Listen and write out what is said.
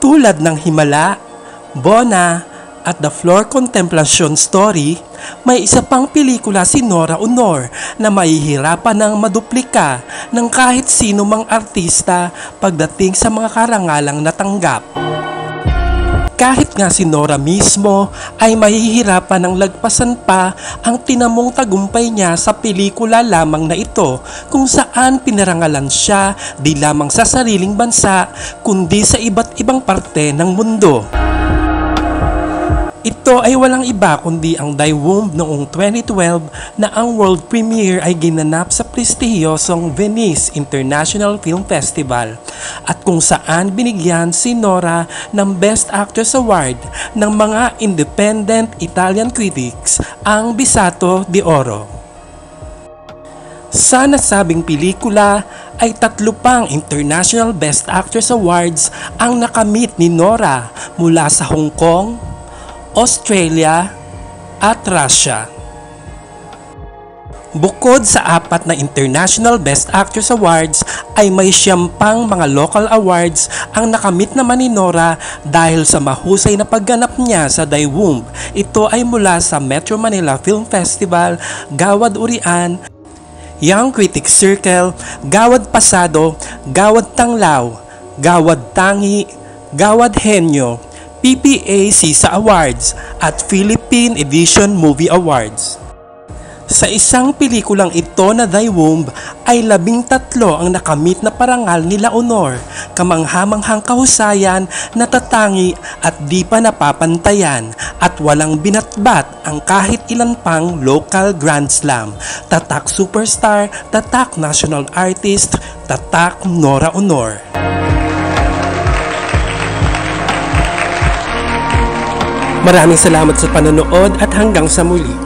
Tulad ng Himala, Bona, at The Floor Contemplation Story, may isa pang pelikula si Nora Aunor na mahihirapan ng maduplika ng kahit sino mang artista pagdating sa mga karangalang natanggap. Kahit nga si Nora mismo ay mahihirapan ng lagpasan pa ang tinamong tagumpay niya sa pelikula lamang na ito, kung saan pinarangalan siya di lamang sa sariling bansa kundi sa iba't ibang parte ng mundo. Ito ay walang iba kundi ang Die Womb noong 2012 na ang world premiere ay ginanap sa prestihiyosong Venice International Film Festival at kung saan binigyan si Nora ng Best Actress Award ng mga independent Italian critics, ang Bisato di Oro. Sa nasabing pelikula ay 3 pang International Best Actress Awards ang nakamit ni Nora mula sa Hong Kong, Australia at Russia. Bukod sa 4 na International Best Actress Awards ay may 9 pang mga local awards ang nakamit naman ni Nora dahil sa mahusay na pagganap niya sa Die Womb. Ito ay mula sa Metro Manila Film Festival, Gawad Urian, Young Critics Circle, Gawad Pasado, Gawad Tanglaw, Gawad Tangi, Gawad Henyo, PPA Sisa Awards at Philippine Edition Movie Awards. Sa isang pelikulang ito na Die Womb ay 13 ang nakamit na parangal nila Aunor, kamanghamanghang kahusayan, natatangi at di pa napapantayan at walang binatbat ang kahit ilan pang local Grand Slam, tatak superstar, tatak national artist, tatak Nora Aunor. Maraming salamat sa panonood at hanggang sa muli.